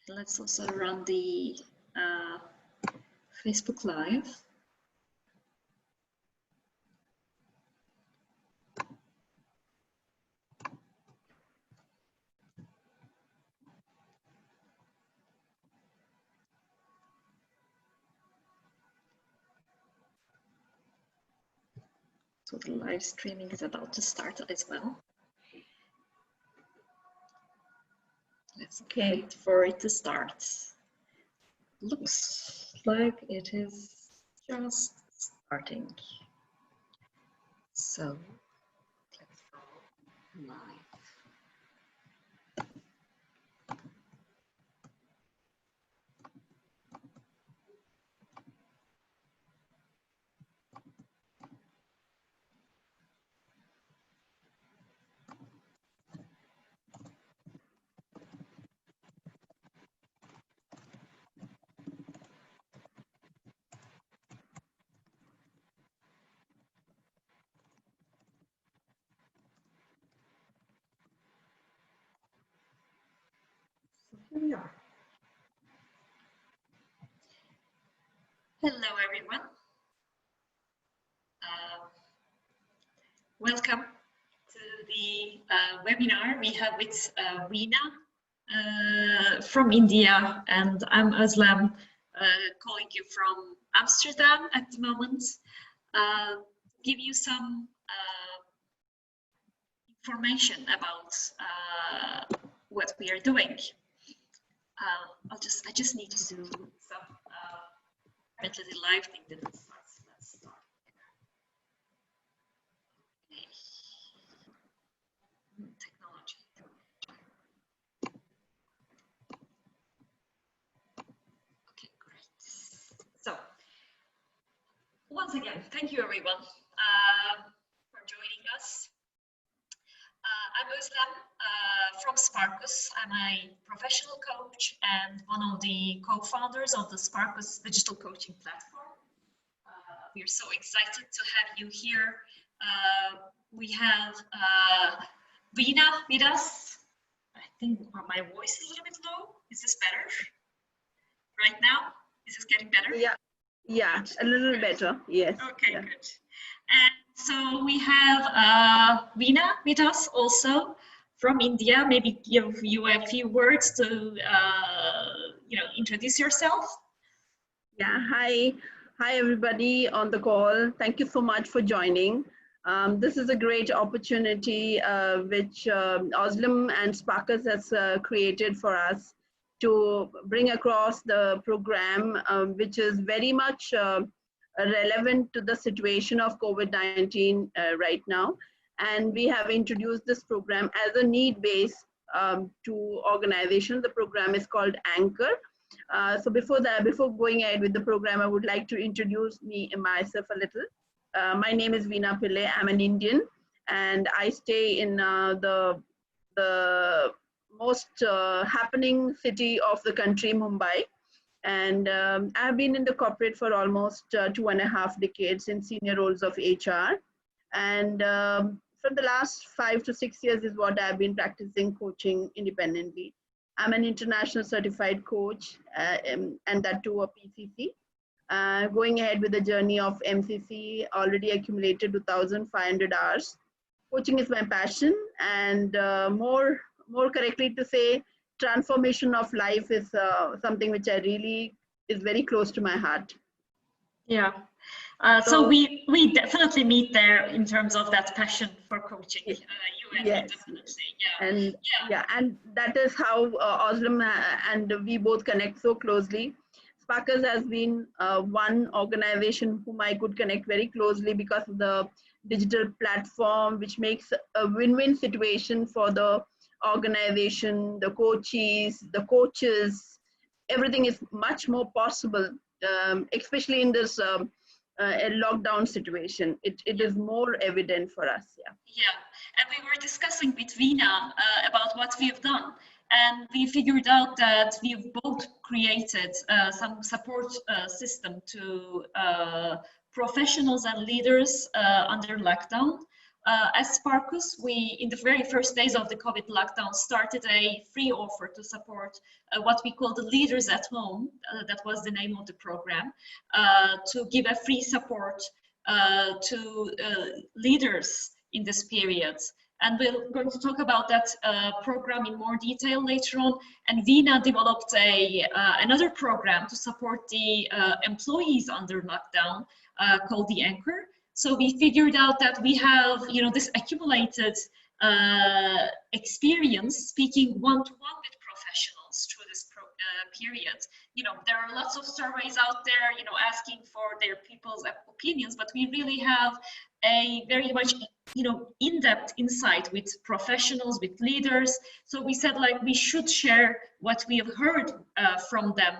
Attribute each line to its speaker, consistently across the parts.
Speaker 1: Let's also run the Facebook Live. So the live streaming is about to start as well. Let's wait for it to start. Looks like it is just starting. So let's go live. Here we are. Hello, everyone. Welcome to the webinar we have with Veena from India, and I'm Ozlem, calling you from Amsterdam at the moment. Give you some information about what we are doing. I just need to do some apparently the live thing didn't start. Let's start. Okay. Technology. Okay, great. So once again, thank you everyone for joining us. I'm Ozlem from SparkUs. I'm a professional coach and one of the co-founders of the SparkUs digital coaching platform. We are so excited to have you here. We have Veena with us. I think my voice is a little bit low. Is this better right now? Is this getting better?
Speaker 2: Yeah, a little better. Yes.
Speaker 1: Okay, yeah. Good. And so we have Veena with us also from India. Maybe give you a few words to introduce yourself.
Speaker 2: Yeah. Hi everybody on the call. Thank you so much for joining. This is a great opportunity which Ozlem and SparkUs has created for us to bring across the program, which is very much relevant to the situation of COVID-19 right now. And we have introduced this program as a need-based to organizations. The program is called Anchor. So before going ahead with the program, I would like to introduce myself a little. My name is Veena Pillai. I'm an Indian, and I stay in the most happening city of the country, Mumbai. And I've been in the corporate for almost 2.5 decades in senior roles of HR. And from the last 5 to 6 years is what I've been practicing coaching independently. I'm an international certified coach, and that too a PCC. Going ahead with the journey of MCC, already accumulated 2,500 hours. Coaching is my passion, and more correctly to say, transformation of life is something which I really is very close to my heart.
Speaker 1: Yeah. So we definitely meet there in terms of that passion for coaching. You and
Speaker 2: yes.
Speaker 1: Me definitely.
Speaker 2: And and that is how Ozlem and we both connect so closely. SparkUs has been one organization whom I could connect very closely because of the digital platform, which makes a win-win situation for the organization, the coaches, the coaches. Everything is much more possible, especially in this a lockdown situation. It is more evident for us.
Speaker 1: Yeah, and we were discussing with Veena about what we've done, and we figured out that we've both created some support system to professionals and leaders under lockdown. As SparkUs, we, in the very first days of the COVID lockdown, started a free offer to support what we call the Leaders at Home. That was the name of the program, to give a free support to leaders in this period. And we're going to talk about that program in more detail later on. And Vena developed another program to support the employees under lockdown called the Anchor. So we figured out that we have, this accumulated experience speaking one-to-one with professionals through this period. There are lots of surveys out there, asking for their people's opinions, but we really have a very much, in-depth insight with professionals, with leaders. So we said, like, we should share what we have heard from them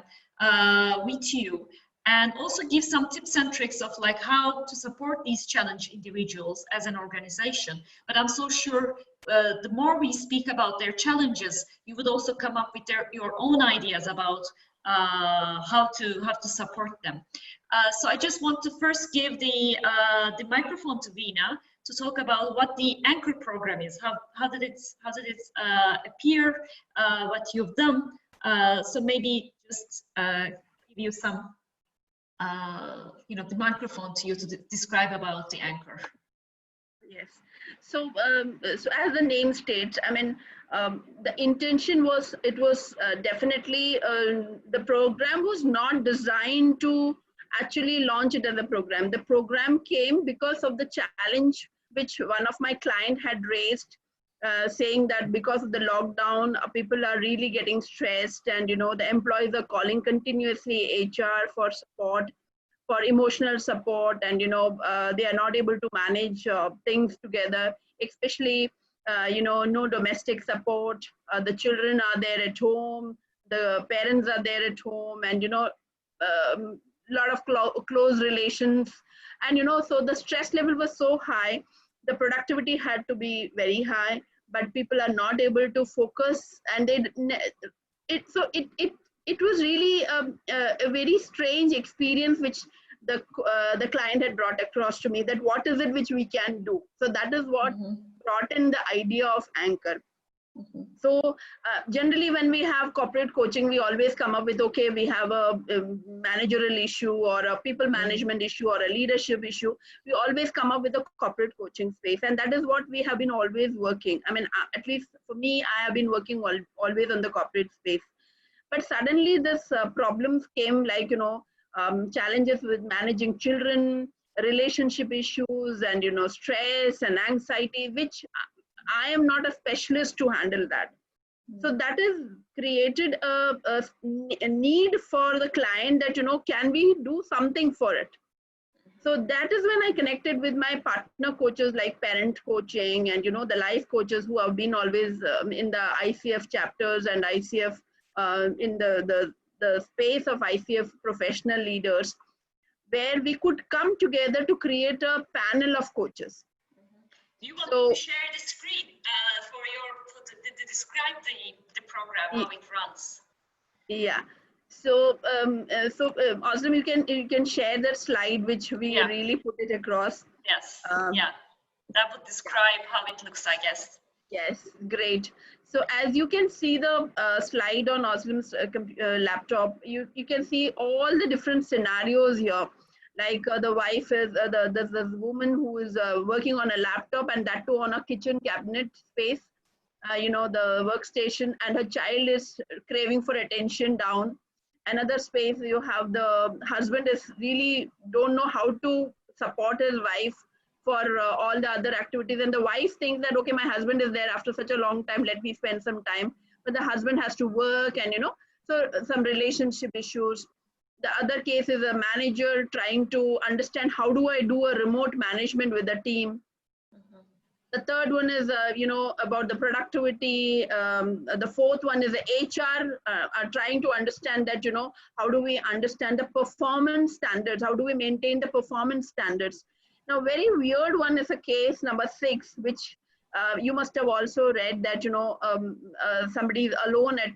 Speaker 1: with you, and also give some tips and tricks of like how to support these challenged individuals as an organization. But I'm so sure the more we speak about their challenges, you would also come up with your own ideas about how to support them. So I just want to first give the microphone to Veena to talk about what the Anchor program is. How did it appear? What you've done? So maybe just give you some the microphone to you to describe about the Anchor.
Speaker 2: Yes. So, so as the name states, I mean, the intention was, it was definitely, the program was not designed to actually launch it as a program. The program came because of the challenge which one of my client had raised, saying that because of the lockdown, people are really getting stressed, and the employees are calling continuously HR for support, for emotional support, and they are not able to manage things together, especially no domestic support. The children are there at home, the parents are there at home, and lot of close relations, and so the stress level was so high, the productivity had to be very high, but people are not able to focus, and it was really a very strange experience which the client had brought across to me, that what is it which we can do. So that is what brought in the idea of Anchor. So generally when we have corporate coaching, we always come up with, okay, we have a managerial issue or a people management issue or a leadership issue. We always come up with a corporate coaching space, and that is what we have been always working. I mean, at least for me, I have been working always on the corporate space. But suddenly this problems came, like, challenges with managing children, relationship issues, and stress and anxiety, which I am not a specialist to handle that. So that is created a need for the client that, can we do something for it? So that is when I connected with my partner coaches, like parent coaching and, the life coaches who have been always in the ICF chapters and ICF in the space of ICF professional leaders, where we could come together to create a panel of coaches.
Speaker 1: Do you want to share the screen to describe the program, how it runs?
Speaker 2: Yeah. So, Ozlem, you can share that slide which we really put it across.
Speaker 1: Yes. That would describe how it looks, I guess.
Speaker 2: Yes, great. So as you can see the slide on Ozlem's laptop, you can see all the different scenarios here. Like the wife is, there's this woman who is working on a laptop, and that too on a kitchen cabinet space, the workstation, and her child is craving for attention down. Another space, you have the husband is really don't know how to support his wife for all the other activities, and the wife thinks that, okay, my husband is there after such a long time, let me spend some time, but the husband has to work, and so some relationship issues. The other case is a manager trying to understand, how do I do a remote management with a team? The third one is, about the productivity. The fourth one is the HR are trying to understand that, how do we understand the performance standards? How do we maintain the performance standards? Now, very weird one is a case number 6, which you must have also read, that, somebody is alone at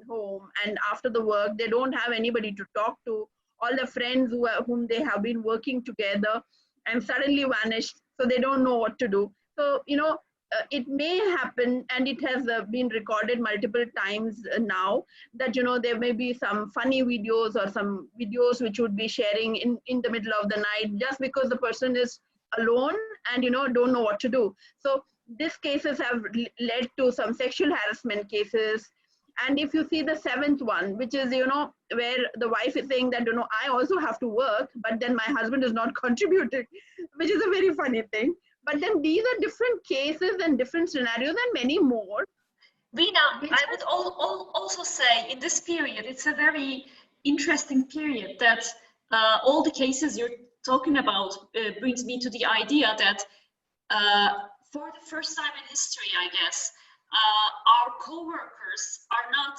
Speaker 2: home, and after the work, they don't have anybody to talk to. All the friends whom they have been working together and suddenly vanished. so they don't know what to do. So, it may happen, and it has been recorded multiple times now, that, there may be some funny videos or some videos which would be sharing in the middle of the night, just because the person is alone and, don't know what to do. So these cases have led to some sexual harassment cases. And if you see the seventh one, which is, where the wife is saying that, I also have to work, but then my husband is not contributing, which is a very funny thing. But then these are different cases and different scenarios and many more.
Speaker 1: Veena, I would also say in this period, it's a very interesting period that all the cases you're talking about brings me to the idea that for the first time in history, I guess, our co-workers are not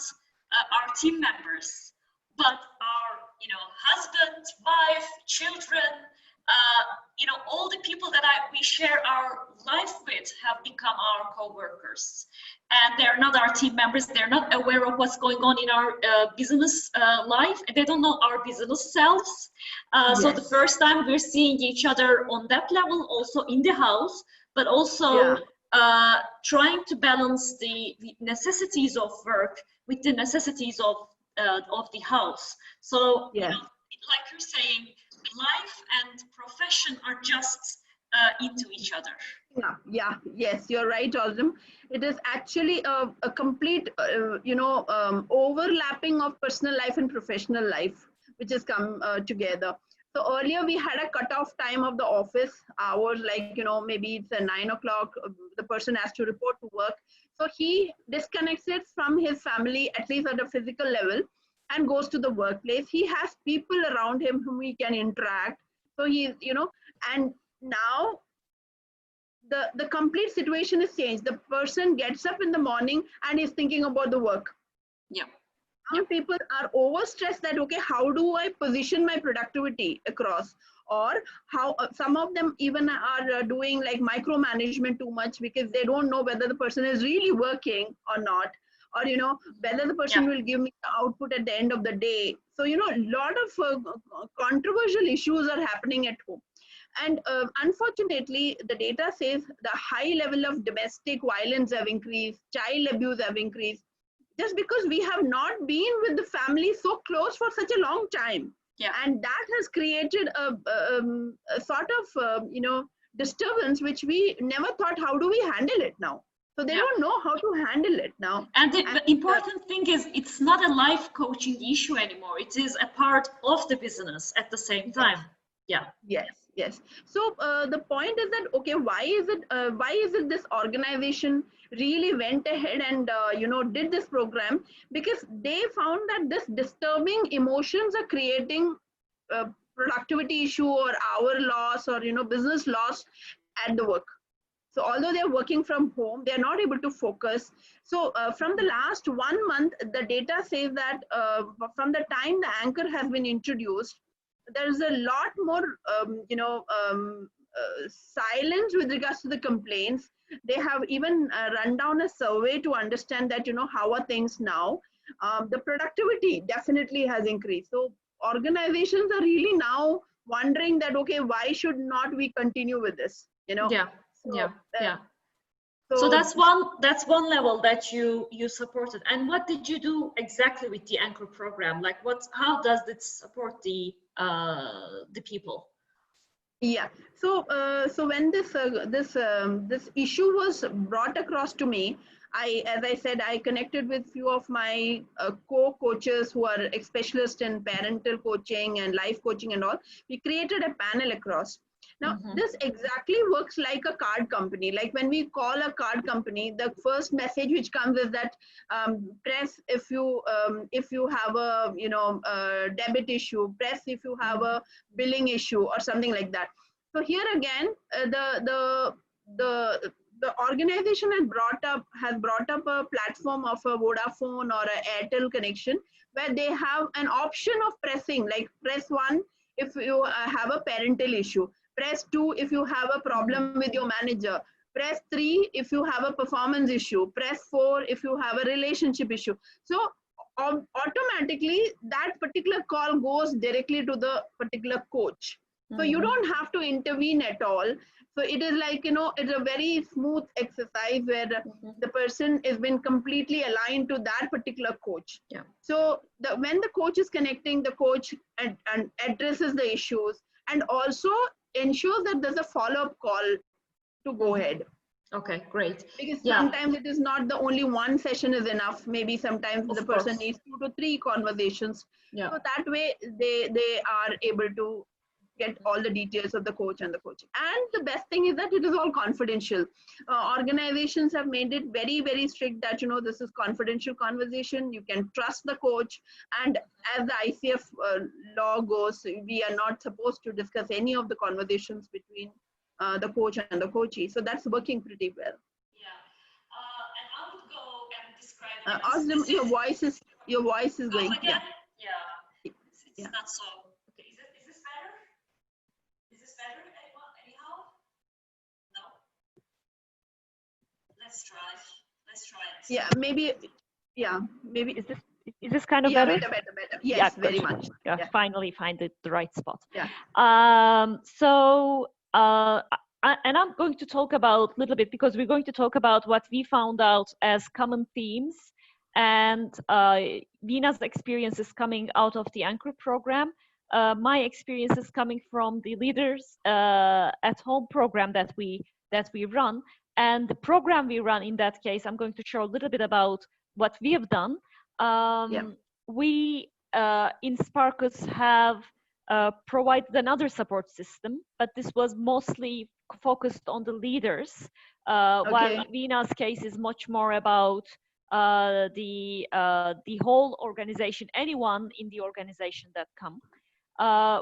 Speaker 1: our team members, but our, husband, wife, children, all the people that we share our life with have become our co-workers, and they're not our team members. They're not aware of what's going on in our business life, and they don't know our business selves.
Speaker 2: Yes.
Speaker 1: So the first time we're seeing each other on that level, also in the house, but also trying to balance the necessities of work with the necessities of the house. So, like you're saying, life and profession are just into each other.
Speaker 2: Yes, you're right, Ozlem. It is actually a complete, overlapping of personal life and professional life, which has come together. So earlier we had a cutoff time of the office hours, like, maybe it's 9 o'clock, the person has to report to work. So he disconnects it from his family, at least at a physical level, and goes to the workplace. He has people around him whom he can interact. So he's, and now the complete situation is changed. The person gets up in the morning and is thinking about the work. Some people are overstressed that, okay, how do I position my productivity across? Or how some of them even are doing like micromanagement too much, because they don't know whether the person is really working or not, or, whether the person will give me the output at the end of the day. So, a lot of controversial issues are happening at home. And unfortunately, the data says the high level of domestic violence have increased, child abuse have increased, just because we have not been with the family so close for such a long time. And that has created a sort of, disturbance, which we never thought, how do we handle it now? So they don't know how to handle it now.
Speaker 1: And the important thing is, it's not a life coaching issue anymore. It is a part of the business at the same time.
Speaker 2: Yes. So the point is that, okay, why is it this organization really went ahead and did this program? Because they found that this disturbing emotions are creating productivity issue or hour loss or business loss at the work. So although they're working from home, they're not able to focus. So from the last 1 month, the data says that from the time the anchor has been introduced, there's a lot more, silence with regards to the complaints. They have even run down a survey to understand that, how are things now. The productivity definitely has increased. So organizations are really now wondering that, okay, why should not we continue with this?
Speaker 1: So that's one level that you supported. And what did you do exactly with the anchor program? Like, how does it support the people?
Speaker 2: So when this issue was brought across to me, as I said, I connected with few of my co-coaches who are specialists in parental coaching and life coaching and all. We created a panel across. Now, this exactly works like a card company. Like when we call a card company, the first message which comes is that press if you have a debit issue, press if you have a billing issue or something like that. So here again, the organization has brought up a platform of a Vodafone or a Airtel connection, where they have an option of pressing, like press 1 if you have a parental issue. Press 2 if you have a problem with your manager. Press 3 if you have a performance issue. Press 4 if you have a relationship issue. So automatically that particular call goes directly to the particular coach. So you don't have to intervene at all. So it is like, it's a very smooth exercise where the person has been completely aligned to that particular coach.
Speaker 1: Yeah.
Speaker 2: So when the coach is connecting, the coach and addresses the issues and also ensures that there's a follow-up call to go ahead.
Speaker 1: Okay, great.
Speaker 2: Because sometimes it is not the only one session is enough. Maybe sometimes the person needs 2 to 3 conversations.
Speaker 1: Yeah.
Speaker 2: So that way they are able to get all the details of the coach and the coach. And the best thing is that it is all confidential. Organizations have made it very, very strict that, this is confidential conversation. You can trust the coach. And as the ICF law goes, we are not supposed to discuss any of the conversations between the coach and the coachee. So that's working pretty well.
Speaker 1: Yeah. And I would go and describe
Speaker 2: Ozlem, your voice is going.
Speaker 1: Again? Yeah. It's not so. Okay. Is this better? Is this better anyhow? No. Let's try it.
Speaker 2: Yeah, maybe. Yeah, maybe.
Speaker 3: Is this kind of better?
Speaker 2: Better. Yes, very much.
Speaker 3: Yeah, finally find the right spot.
Speaker 2: Yeah.
Speaker 3: And I'm going to talk about a little bit, because we're going to talk about what we found out as common themes and Veena's experiences coming out of the Anchor program, my experiences coming from the Leaders at Home program that we run, and the program we run. In that case, I'm going to share a little bit about what we have done. We in SparkUs have provided another support system, but this was mostly focused on the leaders, while Veena's case is much more about the whole organization, anyone in the organization that come.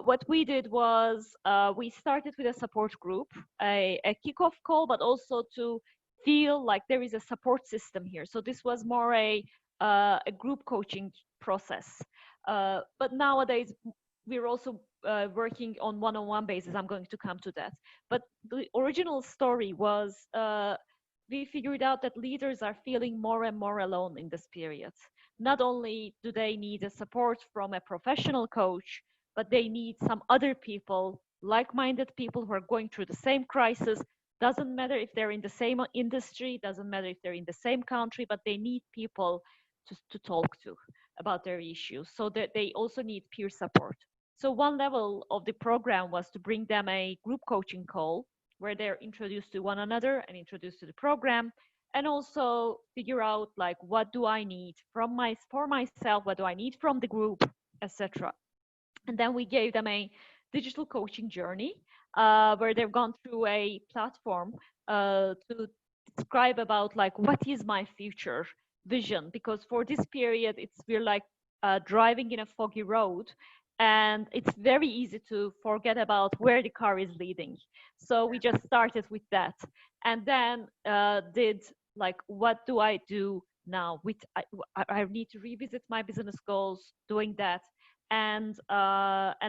Speaker 3: What we did was we started with a support group, a kickoff call, but also to feel like there is a support system here. So this was more a group coaching process. But nowadays, we're also working on one-on-one basis. I'm going to come to that. But the original story was we figured out that leaders are feeling more and more alone in this period. Not only do they need a support from a professional coach, but they need some other people, like-minded people who are going through the same crisis. Doesn't matter if they're in the same industry, doesn't matter if they're in the same country, but they need people to talk to about their issues. So that they also need peer support. So one level of the program was to bring them a group coaching call where they're introduced to one another and introduced to the program, and also figure out like, what do I need for myself, what do I need from the group, etc. And then we gave them a digital coaching journey where they've gone through a platform to describe about like, what is my future vision? Because for this period, we're like driving in a foggy road, and it's very easy to forget about where the car is leading. So we just started with that, and then did like, what do I do now? I need to revisit my business goals, doing that, and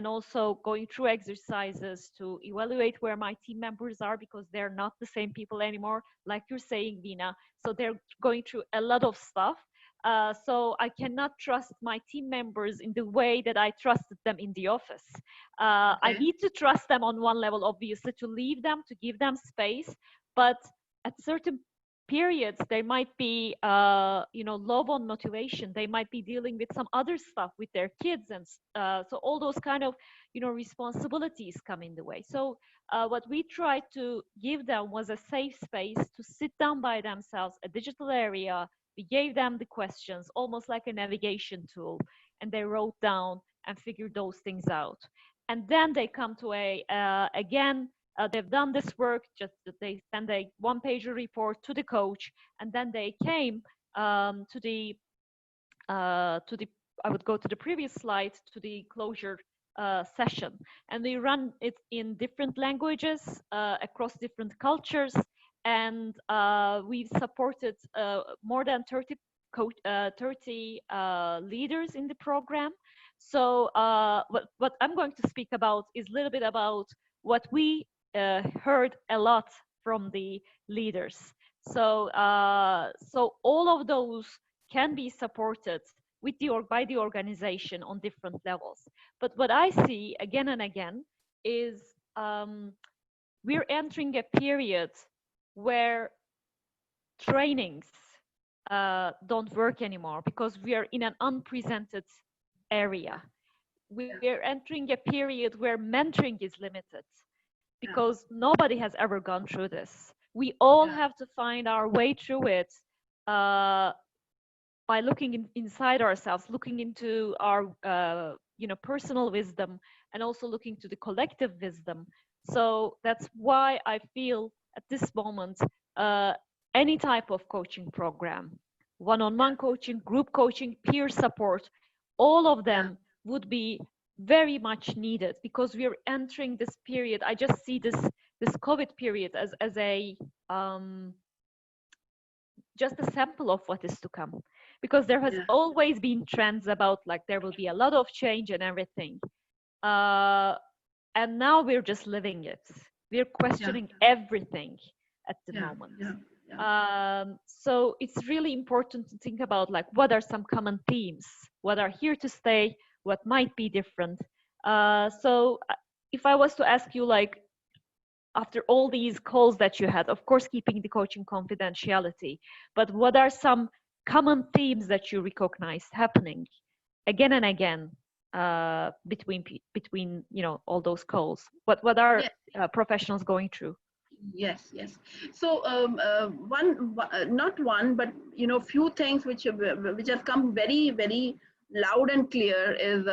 Speaker 3: also going through exercises to evaluate where my team members are, because they're not the same people anymore, like you're saying, Veena. So they're going through a lot of stuff. So I cannot trust my team members in the way that I trusted them in the office. I need to trust them on one level, obviously, to leave them, to give them space. But at certain periods, they might be, low on motivation. They might be dealing with some other stuff with their kids. And so all those kind of, responsibilities come in the way. So what we tried to give them was a safe space to sit down by themselves, a digital area. We gave them the questions, almost like a navigation tool, and they wrote down and figured those things out. And then they come to they've done this work, just that they send a one-pager report to the coach, and then they came to the, I would go to the previous slide, to the closure session. And we run it in different languages, across different cultures. And we've supported more than 30 leaders in the program. So what I'm going to speak about is a little bit about what we heard a lot from the leaders. So all of those can be supported by the organization on different levels. But what I see again and again is we're entering a period where trainings don't work anymore because we are in an unprecedented area. We're entering a period where mentoring is limited because nobody has ever gone through this. We all have to find our way through it by looking inside ourselves, looking into our personal wisdom, and also looking to the collective wisdom. So that's why I feel at this moment any type of coaching program, one-on-one coaching, group coaching, peer support, all of them would be very much needed because we're entering this period. I just see this COVID period as a just a sample of what is to come, because there has always been trends about like there will be a lot of change and everything, and now we're just living it. We're questioning everything at the moment. So it's really important to think about like what are some common themes, what are here to stay, what might be different. So if I was to ask you, like, after all these calls that you had, of course keeping the coaching confidentiality, but what are some common themes that you recognized happening again and again between all those calls? What are professionals going through?
Speaker 2: Yes. So not one, but few things which have come very, very loud and clear is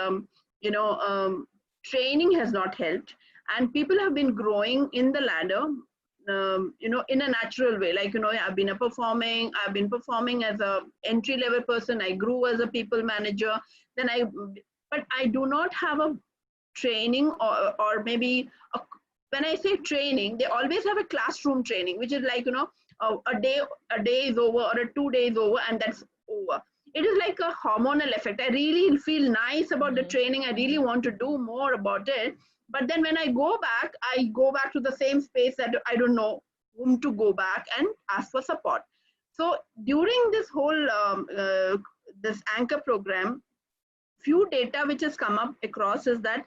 Speaker 2: training has not helped, and people have been growing in the ladder in a natural way. Like I've been performing as a entry level person. I grew as a people manager, but I do not have a training or maybe when I say training, they always have a classroom training, which is like a day is over or a 2 days over, and that's over. It is like a hormonal effect. I really feel nice about the training. I really want to do more about it. But then when I go back to the same space that I don't know whom to go back and ask for support. So during this whole this anchor program, few data which has come up across is that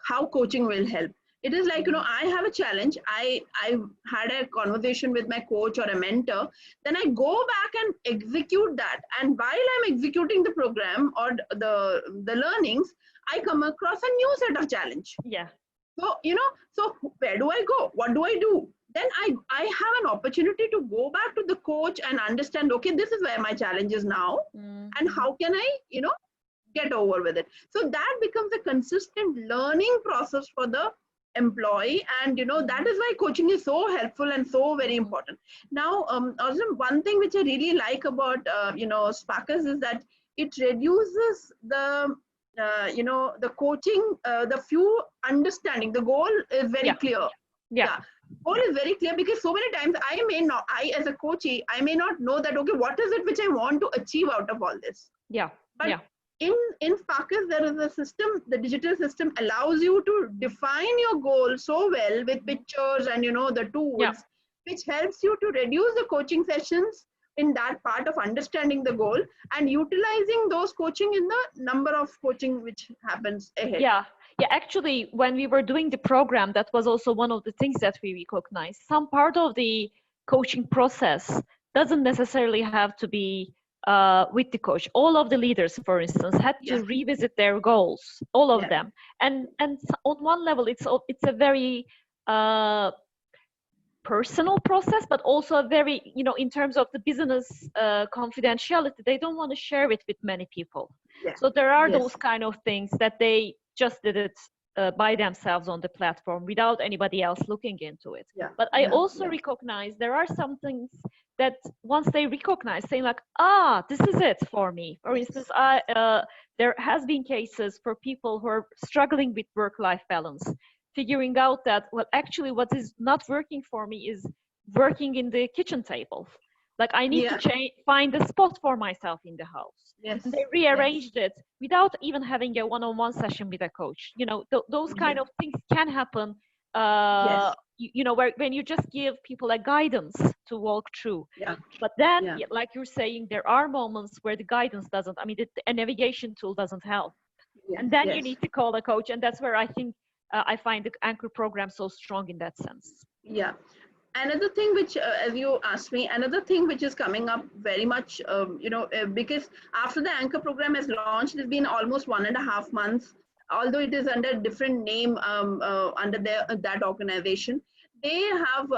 Speaker 2: how coaching will help. It is like, I have a challenge. I had a conversation with my coach or a mentor. Then I go back and execute that. And while I'm executing the program or the learnings, I come across a new set of challenge.
Speaker 3: Yeah.
Speaker 2: So, so where do I go? What do I do? Then I have an opportunity to go back to the coach and understand, okay, this is where my challenge is now. And how can I, get over with it? So that becomes a consistent learning process for the employee, and that is why coaching is so helpful and so very important. Now Ozlem, one thing which I really like about SparkUs is that it reduces the the coaching, the few understanding. The goal is very clear. Goal is very clear, because so many times I as a coachee, I may not know that, okay, what is it which I want to achieve out of all this. But in SparkUs, there is a system, the digital system allows you to define your goal so well with pictures and the tools, which helps you to reduce the coaching sessions in that part of understanding the goal and utilizing those coaching in the number of coaching which happens ahead.
Speaker 3: Actually, when we were doing the program, that was also one of the things that we recognized. Some part of the coaching process doesn't necessarily have to be with the coach. All of the leaders, for instance, had to revisit their goals, all of them. And on one level, it's a very personal process, but also a very, in terms of the business confidentiality, they don't want to share it with many people. So there are those kind of things that they just did it by themselves on the platform without anybody else looking into it. But I also recognize there are some things that once they recognize, saying like, this is it for me. For instance, there has been cases for people who are struggling with work-life balance, figuring out that, well, actually what is not working for me is working in the kitchen table. Like I need to find a spot for myself in the house. And they rearranged it without even having a one-on-one session with a coach. Those kind of things can happen. When you just give people a guidance to walk through. But then, like you're saying, there are moments where the guidance doesn't. I mean, a navigation tool doesn't help. And then you need to call a coach, and that's where I think I find the Anchor program so strong in that sense.
Speaker 2: Yeah. Another thing which, as you asked me, another thing which is coming up very much, because after the Anchor program has launched, it's been almost 1.5 months, although it is under a different name under that organization. They have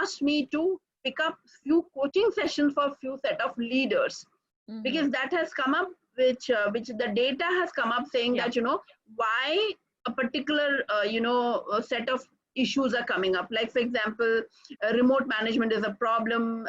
Speaker 2: asked me to pick up few coaching sessions for few set of leaders, because that has come up, which the data has come up saying that, why a particular, set of issues are coming up. Like, for example, remote management is a problem,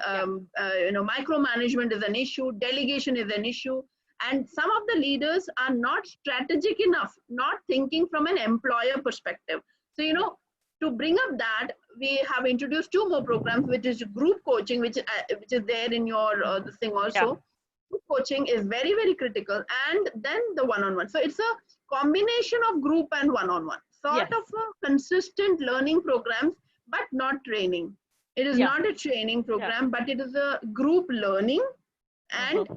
Speaker 2: micromanagement is an issue, delegation is an issue. And some of the leaders are not strategic enough, not thinking from an employer perspective. So, to bring up that, we have introduced 2 more programs, which is group coaching, which is there in your this thing also.
Speaker 3: Yeah.
Speaker 2: Group coaching is very, very critical. And then the one-on-one. So it's a combination of group and one-on-one. Sort of a consistent learning programs, but not training. It is not a training program, but it is a group learning, and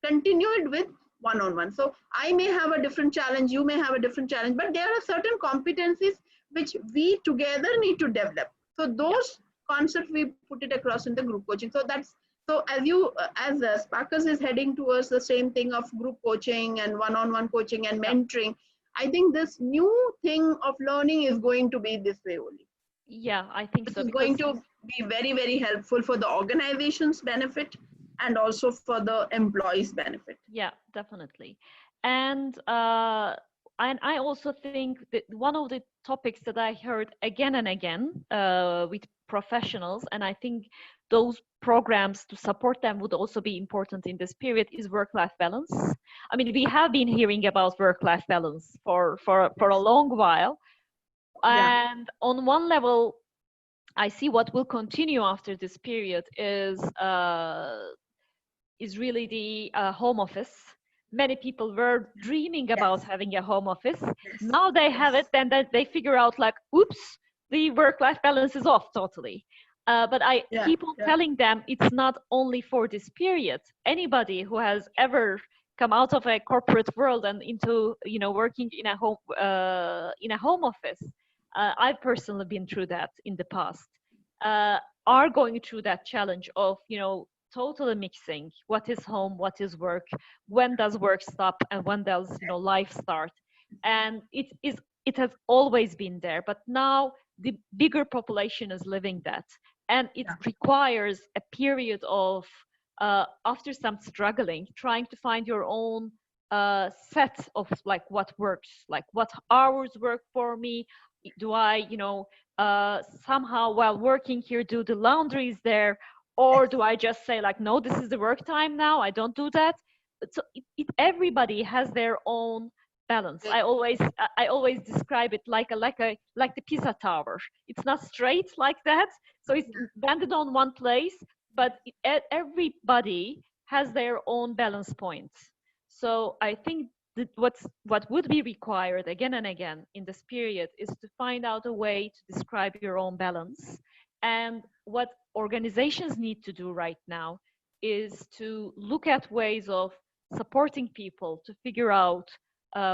Speaker 2: continue it with one-on-one. So I may have a different challenge, you may have a different challenge, but there are certain competencies which we together need to develop. So those concepts, we put it across in the group coaching. So that's, so as SparkUs is heading towards the same thing of group coaching and one-on-one coaching and mentoring, I think this new thing of learning is going to be this way only.
Speaker 3: Yeah, I think so.
Speaker 2: It's going to be very, very helpful for the organization's benefit and also for the employees' benefit.
Speaker 3: Yeah, definitely. And I also think that one of the topics that I heard again and again with professionals, and I think those programs to support them would also be important in this period, is work-life balance. I mean, we have been hearing about work-life balance for a long while. And on one level, I see what will continue after this period is really the home office. Many people were dreaming about having a home office. Now they have it, then they figure out like, oops, the work-life balance is off totally. But I keep on telling them it's not only for this period. Anybody who has ever come out of a corporate world and into working in a home office, I've personally been through that in the past, are going through that challenge of totally mixing what is home, what is work, when does work stop, and when does life start. And it has always been there, but now the bigger population is living that, and it requires a period of after some struggling, trying to find your own set of like what works, like what hours work for me. Do I somehow while working here do the laundries there, or do I just say like, no, this is the work time now, I don't do that? So everybody has their own balance. I always describe it like the Pisa Tower. It's not straight like that, so it's banded on one place, but everybody has their own balance points. So I think that what would be required again and again in this period is to find out a way to describe your own balance. And what organizations need to do right now is to look at ways of supporting people to figure out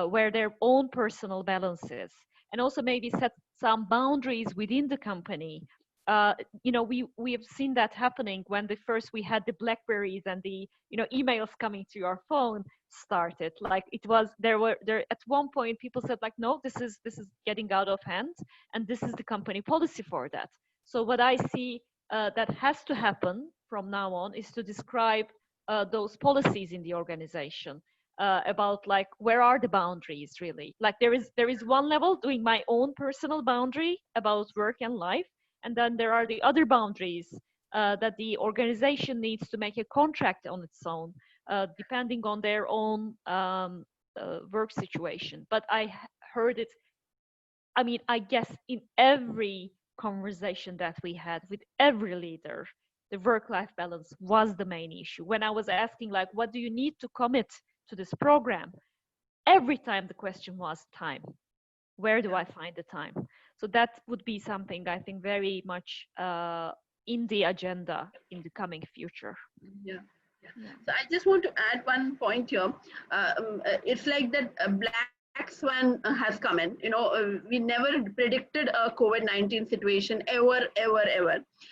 Speaker 3: where their own personal balance is, and also maybe set some boundaries within the company. We have seen that happening when we had the Blackberries and the emails coming to your phone started. Like there at one point people said like, no, this is getting out of hand, and this is the company policy for that. So what I see that has to happen from now on is to describe those policies in the organization about like, where are the boundaries really? Like there is one level doing my own personal boundary about work and life, and then there are the other boundaries that the organization needs to make a contract on its own, depending on their own work situation. But I heard it, I mean, I guess in every conversation that we had with every leader, the work-life balance was the main issue. When I was asking like, what do you need to commit to this program? Every time the question was time. Where do I find the time? So that would be something I think very much in the agenda in the coming future.
Speaker 2: Yeah. So I just want to add one point here. It's like that black swan has come in. We never predicted a COVID-19 situation ever.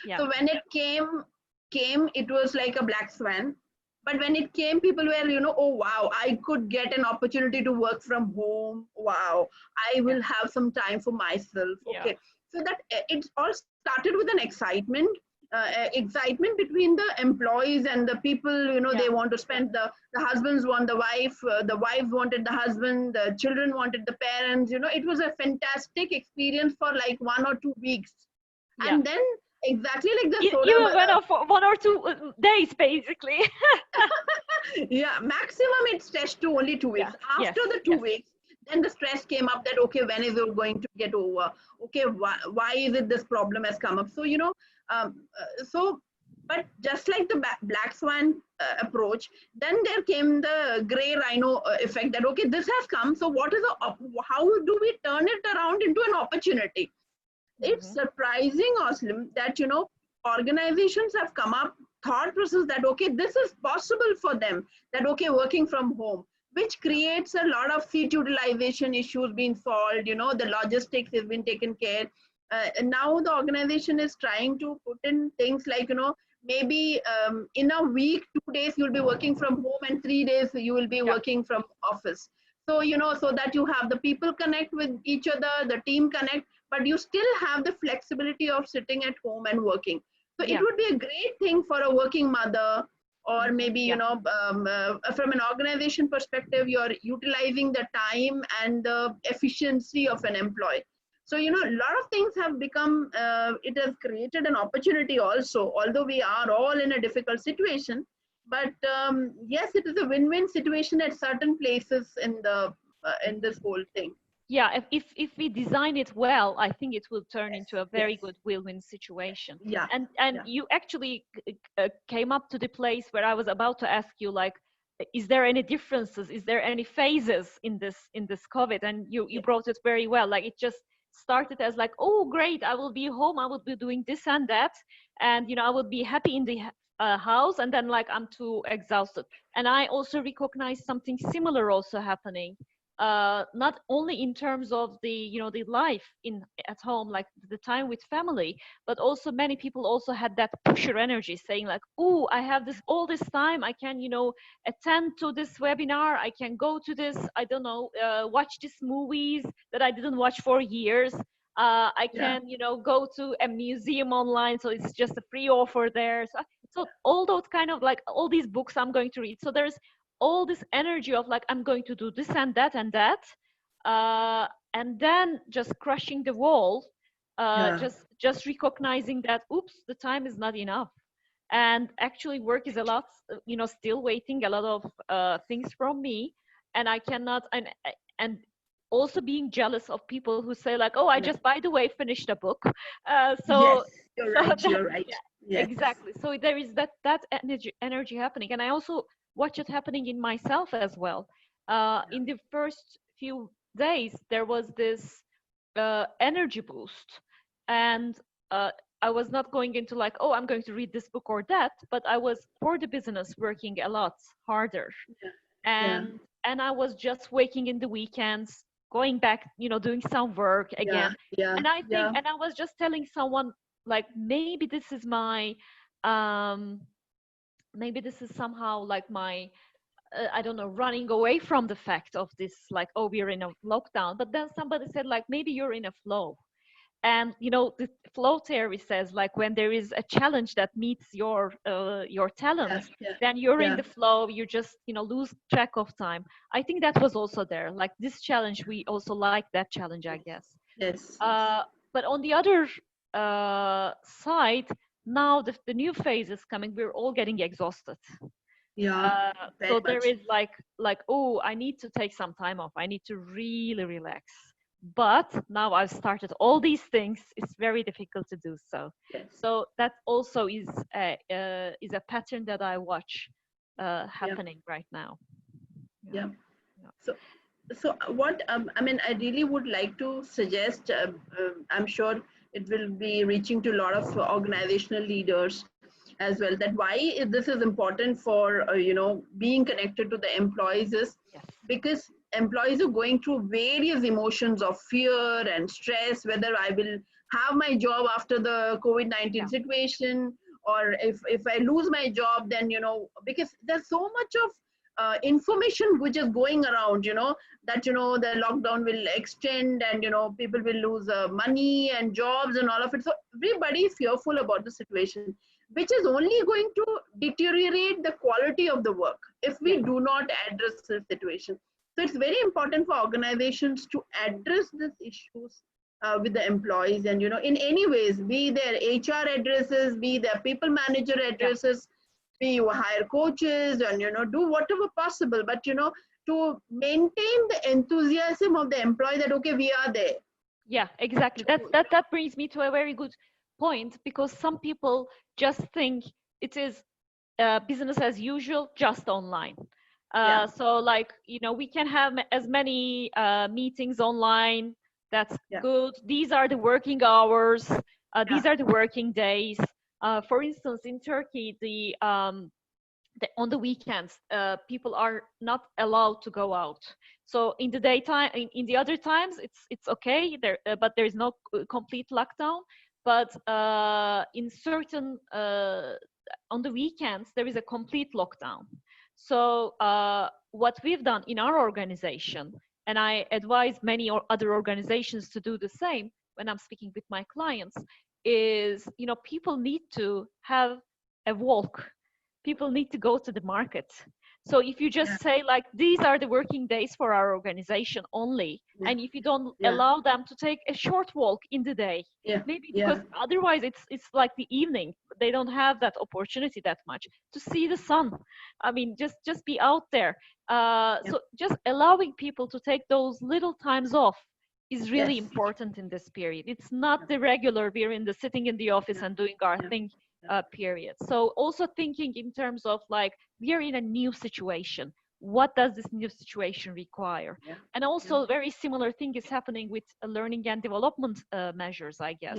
Speaker 3: Yeah.
Speaker 2: So when it came, it was like a black swan. But when it came, people were, oh wow, I could get an opportunity to work from home. Wow, I will have some time for myself. Okay, so that it all started with an excitement. Excitement between the employees and the people. They want to spend, the husbands want the wife, the wives wanted the husband, the children wanted the parents. It was a fantastic experience for like 1 or 2 weeks. And then exactly like the soda,
Speaker 3: you went for 1 or 2 days basically.
Speaker 2: Yeah, maximum it stretched to only 2 weeks. After the 2 weeks, then the stress came up that, okay, when is it going to get over? Okay, why is it this problem has come up? So, but just like the black swan approach, then there came the gray rhino effect that, okay, this has come. So what is how do we turn it around into an opportunity? It's surprising, Ozlem, that, organizations have come up, thought process that, okay, this is possible for them, that, okay, working from home, which creates a lot of seat utilization issues being solved, the logistics has been taken care. And now the organization is trying to put in things like, maybe in a week, 2 days you'll be working from home and 3 days you will be working from office. So, so that you have the people connect with each other, the team connect, but you still have the flexibility of sitting at home and working. So it would be a great thing for a working mother, or maybe, from an organization perspective, you're utilizing the time and the efficiency of an employee. So, a lot of things have become, it has created an opportunity also, although we are all in a difficult situation. But yes, it is a win-win situation at certain places in this whole thing.
Speaker 3: Yeah, if we design it well, I think it will turn into a very good win-win situation.
Speaker 2: Yeah.
Speaker 3: And you actually came up to the place where I was about to ask you, like, is there any differences? Is there any phases in this COVID? And you brought it very well. Like, it just started as like, oh great, I will be home, I will be doing this and that, and I will be happy in the house, and then like I'm too exhausted. And I also recognize something similar also happening, not only in terms of the the life at home, like the time with family, but also many people also had that pusher energy, saying like, oh, I have all this time, I can attend to this webinar, I can go to this, I don't know, watch these movies that I didn't watch for years, I can go to a museum online, so it's just a free offer there. So all those kind of like all these books I'm going to read, so there's all this energy of like, I'm going to do this and that and that, and then just crushing the wall, just recognizing that, oops, the time is not enough, and actually work is a lot, still waiting a lot of things from me, and I cannot, and also being jealous of people who say like, oh, I just, by the way, finished a book.
Speaker 2: Yes, you're right. Yes.
Speaker 3: Exactly. So there is that energy happening, and I also watch it happening in myself as well. In the first few days, there was this energy boost, and I was not going into like, oh, I'm going to read this book or that, but I was for the business working a lot harder, and I was just waking in the weekends, going back, doing some work again. And I think, and I was just telling someone like, maybe this is my, maybe this is somehow like my, I don't know, running away from the fact of this, like, oh, we're in a lockdown. But then somebody said like, maybe you're in a flow. And the flow theory says like, when there is a challenge that meets your talent, then you're in the flow. You just lose track of time. I think that was also there. Like this challenge, we also like that challenge, I guess.
Speaker 2: Yes.
Speaker 3: But on the other side, now the new phase is coming. We're all getting exhausted. So there is like, oh, I need to take some time off. I need to really relax. But now I've started all these things, it's very difficult to do so. So that also is a pattern that I watch happening right now.
Speaker 2: So what I mean, I really would like to suggest, I'm sure it will be reaching to a lot of organizational leaders as well, that why this is important for being connected to the employees is because employees are going through various emotions of fear and stress, whether I will have my job after the COVID-19 situation, or if I lose my job, then, because there's so much of information which is going around, that, the lockdown will extend and, people will lose money and jobs and all of it. So everybody is fearful about the situation, which is only going to deteriorate the quality of the work if we do not address the situation. So it's very important for organizations to address these issues with the employees, and, in any ways, be their HR addresses, be their people manager addresses, be you hire coaches and, do whatever possible, but, to maintain the enthusiasm of the employee that, okay, we are there.
Speaker 3: Yeah, exactly. That brings me to a very good point, because some people just think it is business as usual, just online. So like, we can have as many meetings online. That's good. These are the working hours. These are the working days. For instance, in Turkey, on the weekends, people are not allowed to go out. So in the daytime, in the other times, it's okay there, but there is no complete lockdown. But in certain on the weekends, there is a complete lockdown. So what we've done in our organization, and I advise many other organizations to do the same when I'm speaking with my clients, is, people need to have a walk. People need to go to the market. So if you just say like, these are the working days for our organization only, and if you don't allow them to take a short walk in the day, maybe because otherwise it's like the evening, they don't have that opportunity that much to see the sun. I mean, just be out there. So just allowing people to take those little times off is really important in this period. It's not the regular, we're in the sitting in the office and doing our thing period. So also thinking in terms of like, we are in a new situation. What does this new situation require? And also very similar thing is happening with learning and development measures, I guess.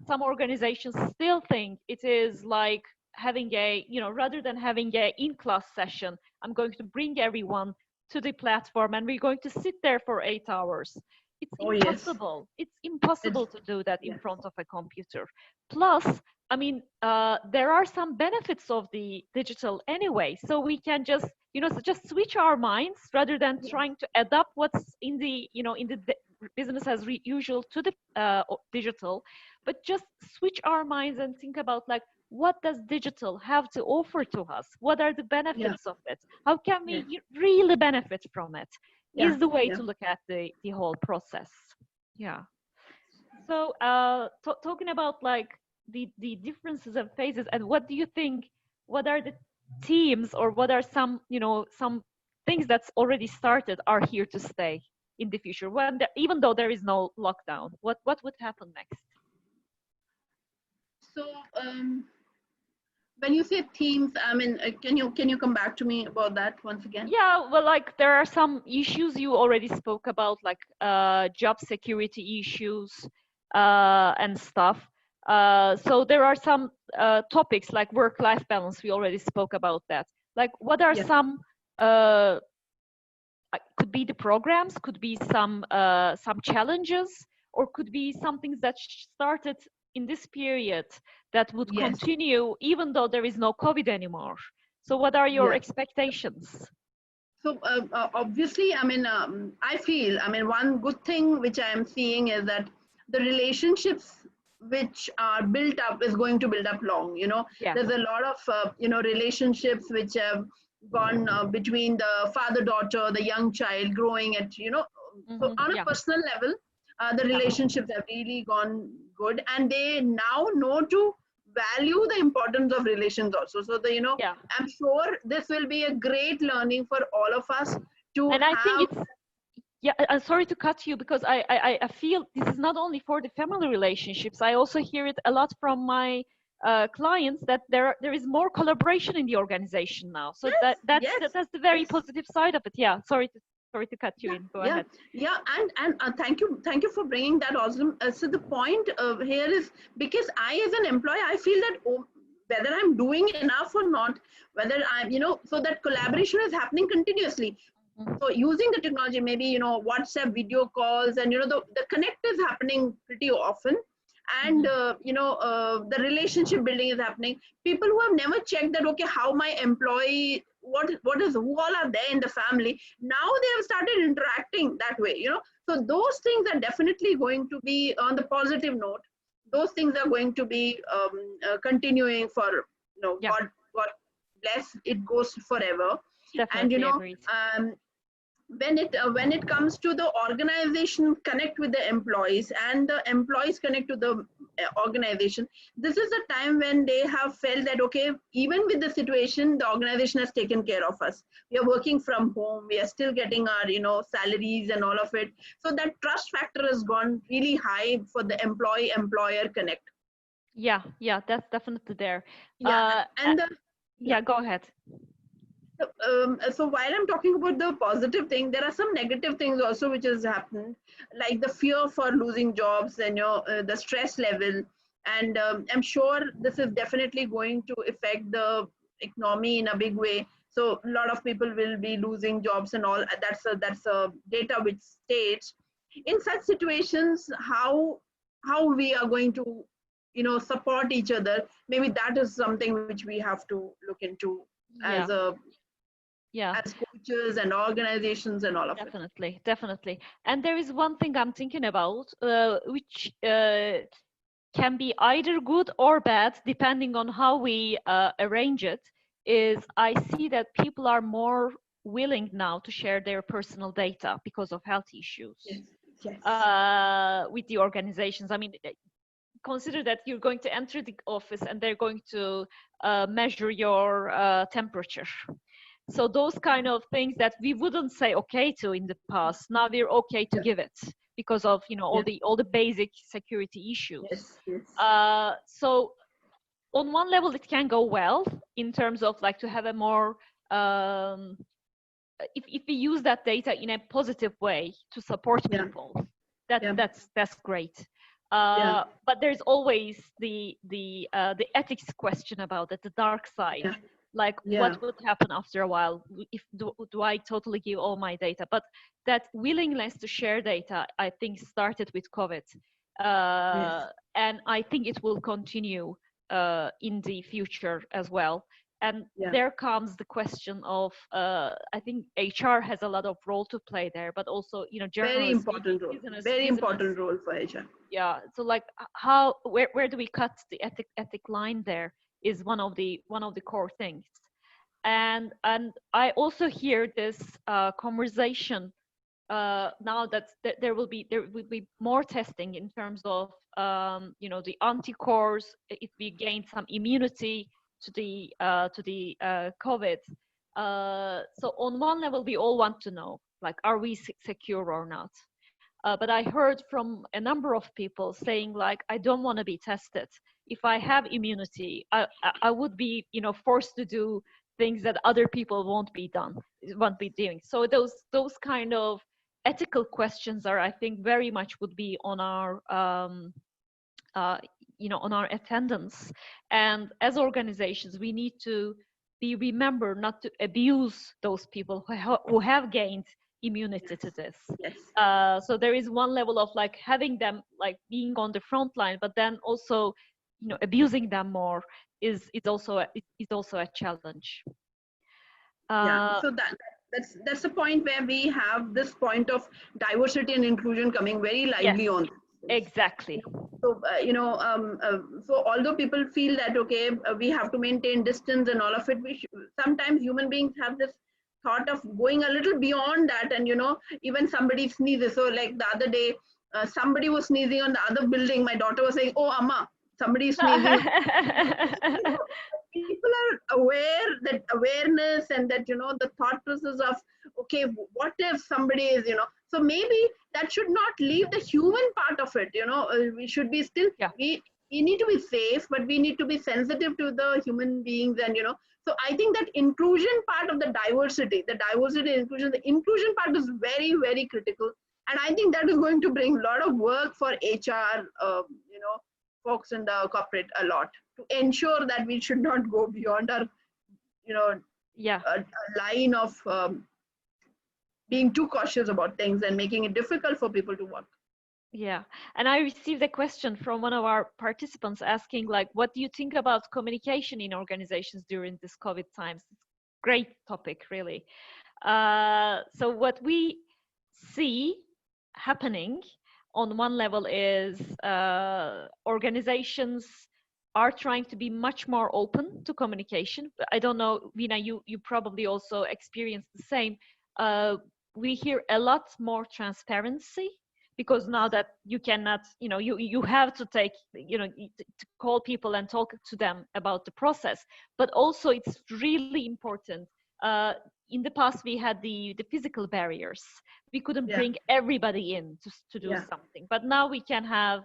Speaker 3: Some organizations still think it is like having a, rather than having a in-class session, I'm going to bring everyone to the platform and we're going to sit there for 8 hours. It's impossible. It's impossible to do that in front of a computer. Plus, I mean, there are some benefits of the digital anyway. So we can just, just switch our minds rather than trying to adapt what's in the, in the business as usual to the digital, but just switch our minds and think about like, what does digital have to offer to us? What are the benefits of it? How can we really benefit from it? Is the way to look at the whole process. So talking about like the differences and phases, and what do you think, what are the themes, or what are some, some things that's already started are here to stay in the future, when even though there is no lockdown? What would happen next?
Speaker 2: So when you say themes, I mean, can you come back to me about that once again?
Speaker 3: Yeah, well, like there are some issues you already spoke about, like job security issues and stuff. So there are some topics like work-life balance. We already spoke about that. Like, what are some? Could be the programs, could be some challenges, or could be some things that started in this period that would continue even though there is no COVID anymore. So what are your expectations?
Speaker 2: So obviously, I mean, I feel, one good thing which I am seeing is that the relationships which are built up is going to build up long, There's a lot of, relationships which have gone between the father-daughter, the young child growing at, so on a personal level, the relationships have really gone good, and they now know to value the importance of relations also. So I'm sure this will be a great learning for all of us to
Speaker 3: and I think it's sorry to cut you, because I feel this is not only for the family relationships. I also hear it a lot from my clients that there is more collaboration in the organization now. So that's the very positive side of it. Sorry to cut you in. Go ahead.
Speaker 2: And thank you for bringing that, Ozlem. So the point here is, because I as an employee, I feel that whether I'm doing enough or not, whether I'm, so that collaboration is happening continuously. So using the technology, maybe, you know, WhatsApp video calls, and, you know, the connect is happening pretty often. And, you know, the relationship building is happening. People who have never checked that, okay, how my employee, who all are there in the family, now they have started interacting that way, you know. So those things are definitely going to be on the positive note. Those things are going to be continuing for, you know, God bless, it goes forever.
Speaker 3: Definitely.
Speaker 2: And, you know,
Speaker 3: agreed.
Speaker 2: When it comes to the organization connect with the employees, and the employees connect to the organization, this is a time when they have felt that, okay, even with the situation, the organization has taken care of us. We are working from home, we are still getting our, you know, salaries and all of it. So that trust factor has gone really high for the employee employer connect.
Speaker 3: Yeah, that's definitely there.
Speaker 2: And
Speaker 3: go ahead.
Speaker 2: So while I'm talking about the positive thing, there are some negative things also which has happened, like the fear for losing jobs, and, you know, the stress level. And I'm sure this is definitely going to affect the economy in a big way. So a lot of people will be losing jobs and all. That's a data which states. In such situations, how we are going to, you know, support each other. Maybe that is something which we have to look into as as coaches and organizations and all of
Speaker 3: it. Definitely. And there is one thing I'm thinking about, which can be either good or bad, depending on how we arrange it, is I see that people are more willing now to share their personal data because of health issues. With the organizations. I mean, consider that you're going to enter the office and they're going to measure your temperature. So those kind of things that we wouldn't say okay to in the past, now we're okay to give it because of, you know, all the basic security issues. So on one level it can go well in terms of like to have a more if we use that data in a positive way to support people, that's great. But there's always the ethics question about it, the dark side. Like what would happen after a while if do I totally give all my data? But that willingness to share data, I think, started with COVID, and I think it will continue in the future as well. And there comes the question of I think HR has a lot of role to play there, but also, you know,
Speaker 2: very important role. Very important role for HR.
Speaker 3: Yeah. So like where do we cut the ethic line there is one of the core things. And I also hear this conversation now that there will be more testing in terms of you know, the anticorps, if we gain some immunity to the COVID. So on one level, we all want to know, like, are we secure or not? But I heard from a number of people saying, like, I don't want to be tested. If I have immunity, I would be, you know, forced to do things that other people won't be doing. So those kind of ethical questions are, I think, very much would be on our you know, on our attendance. And as organizations, we need to remember not to abuse those people who have gained immunity to this. So there is one level of like having them like being on the front line, but then also, you know, abusing them more is also a challenge.
Speaker 2: So that's the point where we have this point of diversity and inclusion coming very lively on.
Speaker 3: Exactly.
Speaker 2: So you know, so although people feel that okay, we have to maintain distance and all of it, sometimes human beings have this thought of going a little beyond that, and you know, even somebody sneezes. So like the other day, somebody was sneezing on the other building. My daughter was saying, "Oh, Amma, somebody is sneezing." People are aware, that awareness, and that, you know, the thought process of okay, what if somebody is, you know, so maybe that should not leave the human part of it, you know. We should be still we need to be safe, but we need to be sensitive to the human beings, and you know, so I think that inclusion part of the diversity inclusion, the inclusion part is very, very critical, and I think that is going to bring a lot of work for HR, you know, folks in the corporate a lot, to ensure that we should not go beyond our, you know, a line of being too cautious about things and making it difficult for people to work.
Speaker 3: Yeah, and I received a question from one of our participants asking, like, what do you think about communication in organizations during this COVID times? Great topic, really. So what we see happening on one level is organizations are trying to be much more open to communication. I don't know, Veena, you probably also experienced the same. We hear a lot more transparency, because now that you cannot, you have to take, to call people and talk to them about the process. But also it's really important. In the past, we had the physical barriers. We couldn't bring everybody in to do something. But now we can have,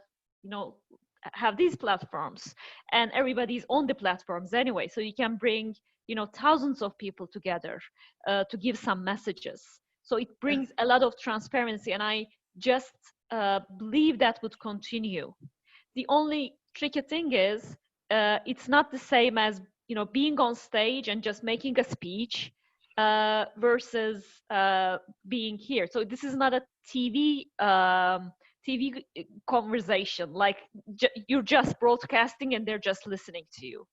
Speaker 3: have these platforms, and everybody's on the platforms anyway. So you can bring, thousands of people together to give some messages. So it brings a lot of transparency, and I just believe that would continue. The only tricky thing is it's not the same as being on stage and just making a speech versus being here. So this is not a TV conversation, like you're just broadcasting and they're just listening to you.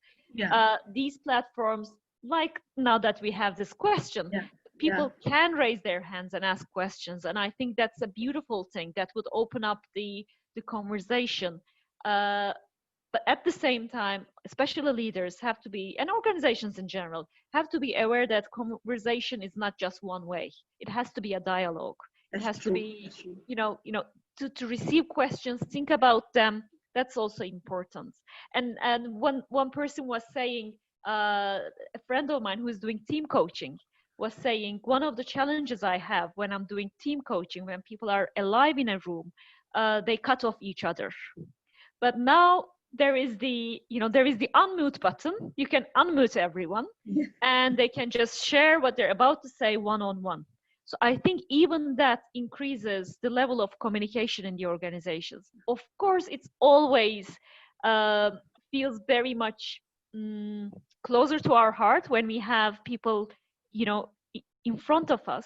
Speaker 3: These platforms, like now that we have this question, people can raise their hands and ask questions, and I think that's a beautiful thing that would open up the conversation. But at the same time, especially leaders have to be, and organizations in general, have to be aware that conversation is not just one way. It has to be a dialogue. It has to be, to receive questions, think about them. That's also important. And one person was saying, a friend of mine who is doing team coaching was saying, one of the challenges I have when I'm doing team coaching, when people are alive in a room, they cut off each other. But now there is the unmute button. You can unmute everyone, and they can just share what they're about to say one-on-one. So I think even that increases the level of communication in the organizations. Of course, it's always feels very much closer to our heart when we have people, in front of us.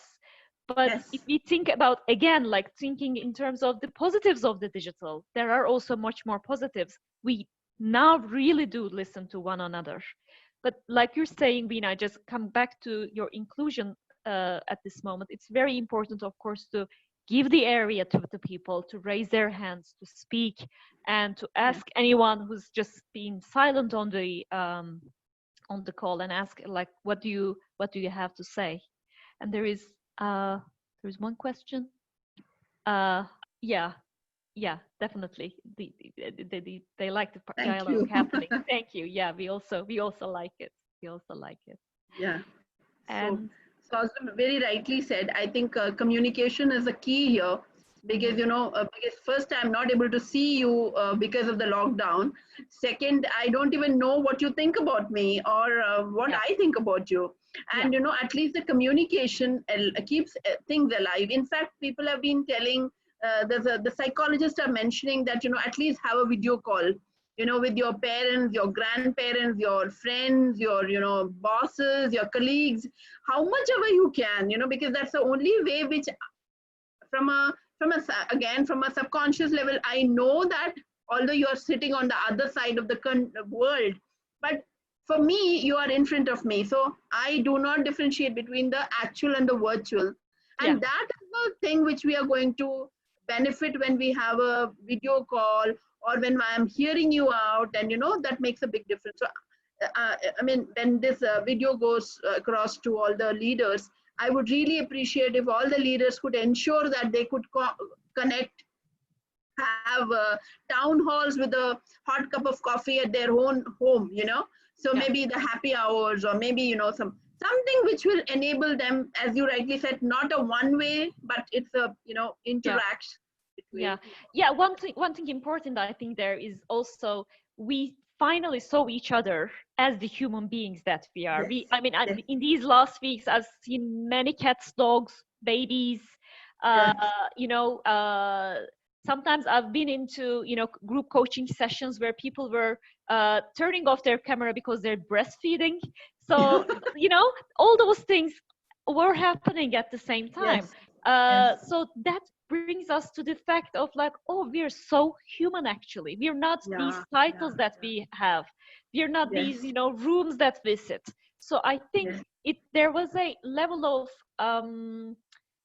Speaker 3: But if we think about, again, like thinking in terms of the positives of the digital, there are also much more positives. We now really do listen to one another. But like you're saying, Veena, just come back to your inclusion at this moment. It's very important, of course, to give the area to the people to raise their hands, to speak, and to ask anyone who's just been silent on the call, and ask, like, what do you have to say? And there's one question. Yeah, definitely. They like the dialogue happening. Thank you. Yeah, we also like it.
Speaker 2: Yeah.
Speaker 3: And
Speaker 2: so very rightly said. I think communication is a key here, because because first, I'm not able to see you because of the lockdown. Second, I don't even know what you think about me, or what I think about you. And at least the communication keeps things alive. In fact, people have been telling, the psychologists are mentioning that at least have a video call, with your parents, your grandparents, your friends, your bosses, your colleagues, how much ever you can, because that's the only way which, from a subconscious level, I know that although you are sitting on the other side of the world, but for me, you are in front of me. So I do not differentiate between the actual and the virtual. And that is the thing which we are going to benefit when we have a video call, or when I am hearing you out, and that makes a big difference. So when this video goes across to all the leaders, I would really appreciate if all the leaders could ensure that they could connect, have town halls with a hot cup of coffee at their own home, so maybe the happy hours, or maybe something which will enable them, as you rightly said, not a one way, but it's a interaction.
Speaker 3: One thing important, I think, there is also, we finally saw each other as the human beings that we are. In these last weeks, I've seen many cats, dogs, babies, sometimes I've been into group coaching sessions where people were turning off their camera because they're breastfeeding. So all those things were happening at the same time.
Speaker 2: Yes. Yes.
Speaker 3: So that brings us to the fact of like, oh, we're so human actually. We're not these
Speaker 2: Yeah.
Speaker 3: titles
Speaker 2: Yeah.
Speaker 3: that we have. We're not
Speaker 2: Yes.
Speaker 3: these, rooms that we sit. So I think
Speaker 2: Yes.
Speaker 3: there was a level of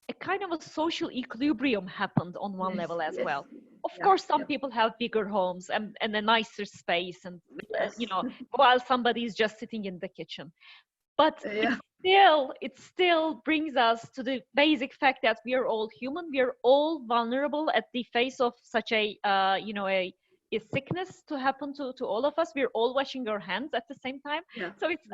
Speaker 3: a kind of a social equilibrium happened on one
Speaker 2: Yes.
Speaker 3: level as
Speaker 2: Yes.
Speaker 3: well. Of
Speaker 2: Yeah.
Speaker 3: course, some
Speaker 2: Yeah.
Speaker 3: people have bigger homes and a nicer space, and
Speaker 2: Yes.
Speaker 3: while somebody is just sitting in the kitchen. But
Speaker 2: Yeah.
Speaker 3: it still brings us to the basic fact that we are all human. We are all vulnerable at the face of such a a sickness to happen to all of us. We're all washing our hands at the same time.
Speaker 2: Yeah.
Speaker 3: So it's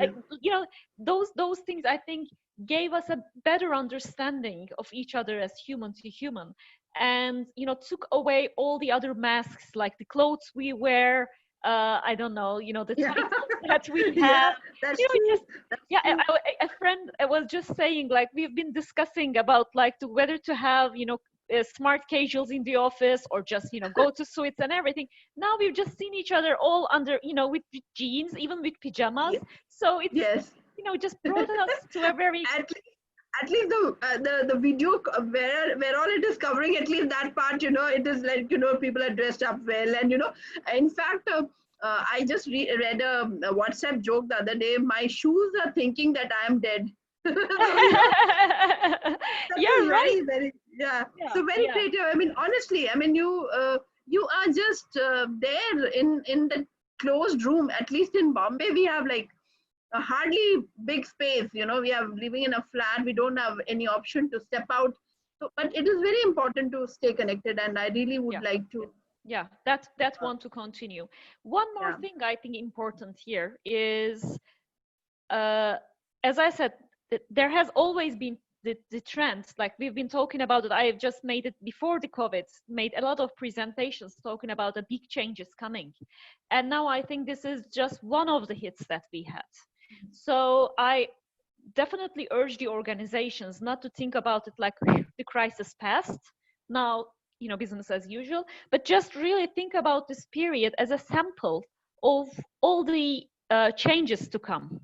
Speaker 2: Yeah.
Speaker 3: those things I think gave us a better understanding of each other as human to human, and took away all the other masks, like the clothes we wear, I don't know, the
Speaker 2: Yeah.
Speaker 3: titles that we
Speaker 2: Yeah.
Speaker 3: have,
Speaker 2: That's true.
Speaker 3: just
Speaker 2: That's
Speaker 3: yeah.
Speaker 2: true.
Speaker 3: A friend was just saying, like, we've been discussing about like whether to have smart casuals in the office, or just go to suits and everything. Now we've just seen each other all under with jeans, even with pajamas. So it's
Speaker 2: Yes.
Speaker 3: just brought us to a very
Speaker 2: At least the video where all it is covering, at least that part, it is like, people are dressed up well. And in fact, I just read a WhatsApp joke the other day. My shoes are thinking that I am dead. So, that
Speaker 3: yeah,
Speaker 2: is
Speaker 3: right.
Speaker 2: very, yeah.
Speaker 3: Yeah,
Speaker 2: So very
Speaker 3: yeah,
Speaker 2: creative. I mean, honestly, I mean, you are just there in the closed room. At least in Bombay, we have like a hardly big space. We are living in a flat. We don't have any option to step out. So, but it is very important to stay connected, and I really would
Speaker 3: yeah.
Speaker 2: like to.
Speaker 3: Yeah, that want to continue. One more
Speaker 2: Yeah.
Speaker 3: thing I think important here is, as I said, there has always been the trend, like we've been talking about it. I have just made it before the COVID, made a lot of presentations talking about the big changes coming. And now I think this is just one of the hits that we had. So I definitely urge the organizations not to think about it like the crisis passed. Now, business as usual, but just really think about this period as a sample of all the changes to come.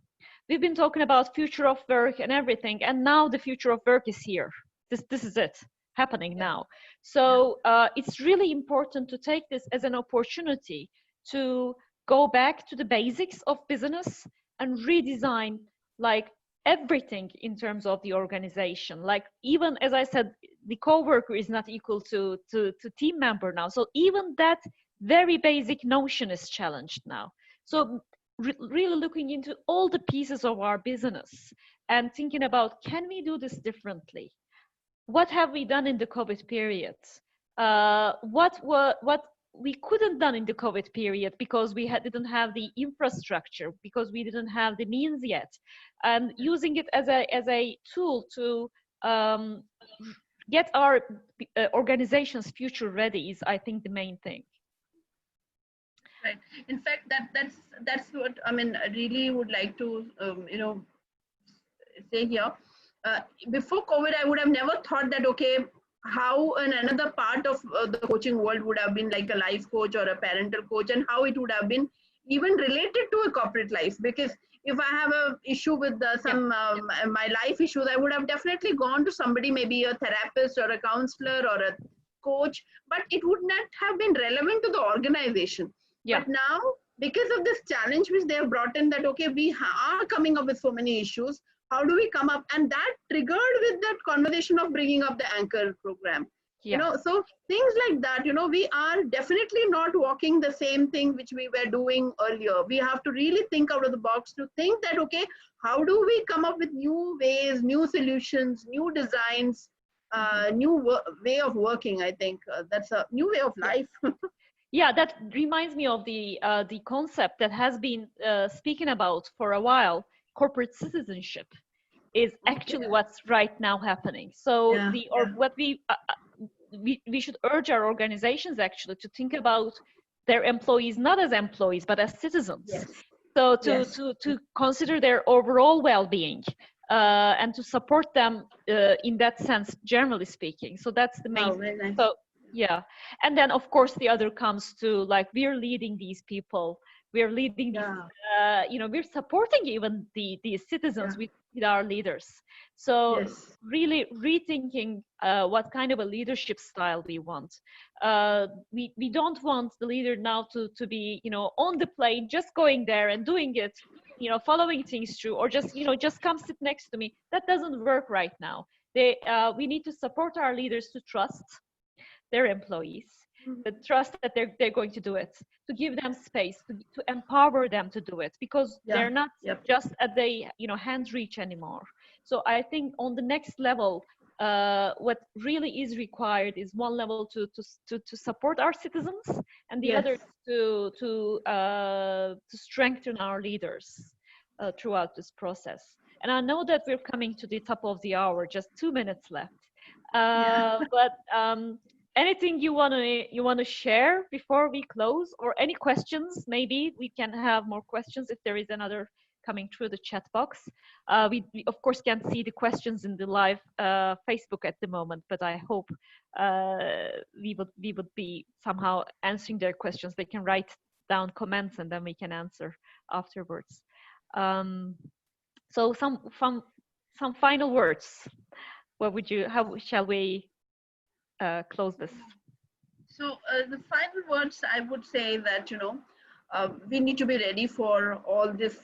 Speaker 3: We've been talking about future of work and everything, and now the future of work is here. This is it happening now. So it's really important to take this as an opportunity to go back to the basics of business and redesign like everything in terms of the organization. Like, even as I said, the coworker is not equal to team member now. So even that very basic notion is challenged now. So really looking into all the pieces of our business and thinking about, can we do this differently? What have we done in the COVID period? What we couldn't done in the COVID period because we didn't have the infrastructure, because we didn't have the means yet, and using it as a tool to get our organizations future ready is, I think, the main thing.
Speaker 2: Right. In fact, that's what I mean. I really would like to say here. Before COVID, I would have never thought that, okay, how in another part of the coaching world would have been like a life coach or a parental coach, and how it would have been even related to a corporate life. Because if I have a issue with my life issues, I would have definitely gone to somebody, maybe a therapist or a counselor or a coach, but it would not have been relevant to the organization.
Speaker 3: Yeah.
Speaker 2: But now, because of this challenge which they have brought in, that okay, we are coming up with so many issues, how do we come up? And that triggered with that conversation of bringing up the anchor program.
Speaker 3: Yeah.
Speaker 2: So things like that, we are definitely not walking the same thing which we were doing earlier. We have to really think out of the box to think that, okay, how do we come up with new ways, new solutions, new designs, new way of working? I think that's a new way of life.
Speaker 3: Yeah, that reminds me of the concept that has been speaking about for a while. Corporate citizenship is actually what's right now happening. So what we should urge our organizations actually to think about their employees not as employees but as citizens.
Speaker 2: Yes.
Speaker 3: So to consider their overall well-being and to support them in that sense, generally speaking. So that's the main thing.
Speaker 2: Nice.
Speaker 3: So yeah, and then of course the other comes to like, we're leading these people, we're leading we're supporting even the citizens with with our leaders. So
Speaker 2: Yes.
Speaker 3: really rethinking what kind of a leadership style we want. We don't want the leader now to be, you know, on the plane, just going there and doing it, you know, following things through, or just, you know, just come sit next to me. That doesn't work right now. We need to support our leaders to trust their employees, but trust that they're going to do it, to give them space, to empower them to do it, because they're not just at the, you know, hand reach anymore. So I think on the next level, what really is required is one level to support our citizens, and the other to strengthen our leaders throughout this process. And I know that we're coming to the top of the hour, just 2 minutes left. But anything you want to share before we close, or any questions? Maybe we can have more questions if there is another coming through the chat box. We of course can't see the questions in the live Facebook at the moment, but I hope we would be somehow answering their questions. They can write down comments and then we can answer afterwards. So some final words. What would you? How shall we close this?
Speaker 2: So the final words, I would say that, you know, we need to be ready for all these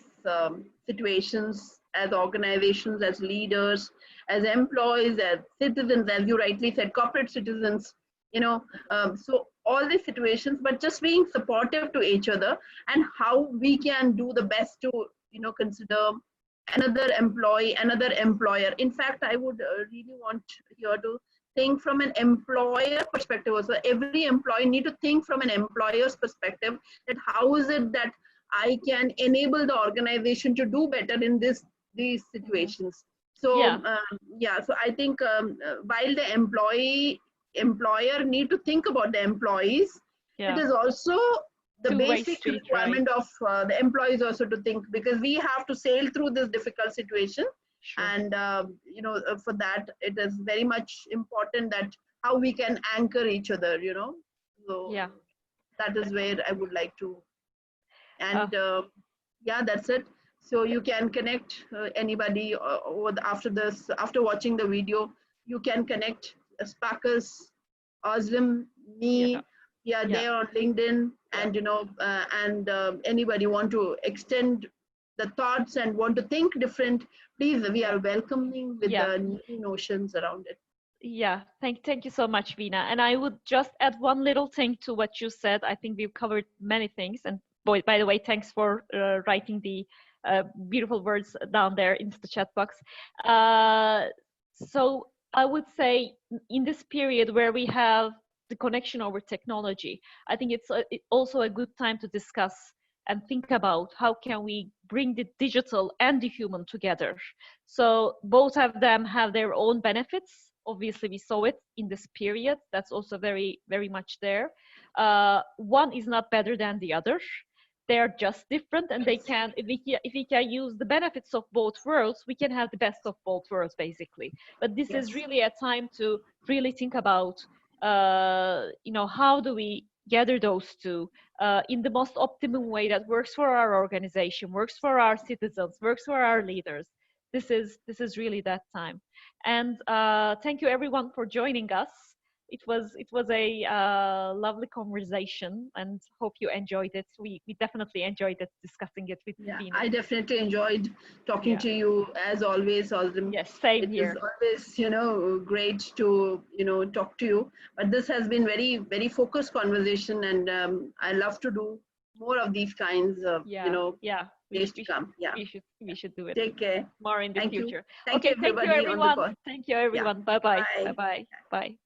Speaker 2: situations as organizations, as leaders, as employees, as citizens, as you rightly said, corporate citizens, you know, so all these situations, but just being supportive to each other, and how we can do the best to, you know, consider another employee, another employer. In fact, I would really want here to think from an employer perspective also. Every employee need to think from an employer's perspective, that how is it that I can enable the organization to do better in these situations. So so I think while the employer need to think about the employees, it is also the basic requirement of the employees also to think, because we have to sail through this difficult situation. And you know, for that it is very much important that how we can anchor each other, you know. So that is where I would like to, and that's it. So you can connect anybody after this, after watching the video, you can connect SparkUs, Ozlem, me, they're on LinkedIn, and you know, anybody want to extend the thoughts and want to think different, please, we are welcoming with the new notions around it.
Speaker 3: Thank you so much, Veena. And I would just add one little thing to what you said. I think we've covered many things. And by the way, thanks for writing the beautiful words down there into the chat box. So I would say in this period where we have the connection over technology, I think it's also a good time to discuss and think about how can we bring the digital and the human together. So both of them have their own benefits. Obviously, we saw it in this period. That's also very, very much there. One is not better than the other. They're just different, and they can, if we can use the benefits of both worlds, we can have the best of both worlds, basically. But this is really a time to really think about, you know, how do we gather those two in the most optimum way that works for our organization, works for our citizens, works for our leaders. This is really that time. And thank you everyone for joining us. It was a lovely conversation, and hope you enjoyed it. We definitely enjoyed it, discussing it with Veena.
Speaker 2: I definitely enjoyed talking to you as always, Ozlem.
Speaker 3: Yes, same here.
Speaker 2: It is always, you know, great to, you know, talk to you. But this has been very, very focused conversation, and I love to do more of these kinds of, you know, days to come.
Speaker 3: We should do it.
Speaker 2: Take care.
Speaker 3: More in the future.
Speaker 2: Thank you, everybody.
Speaker 3: Thank you, everyone. Thank you, everyone. Bye-bye. Bye-bye. Bye.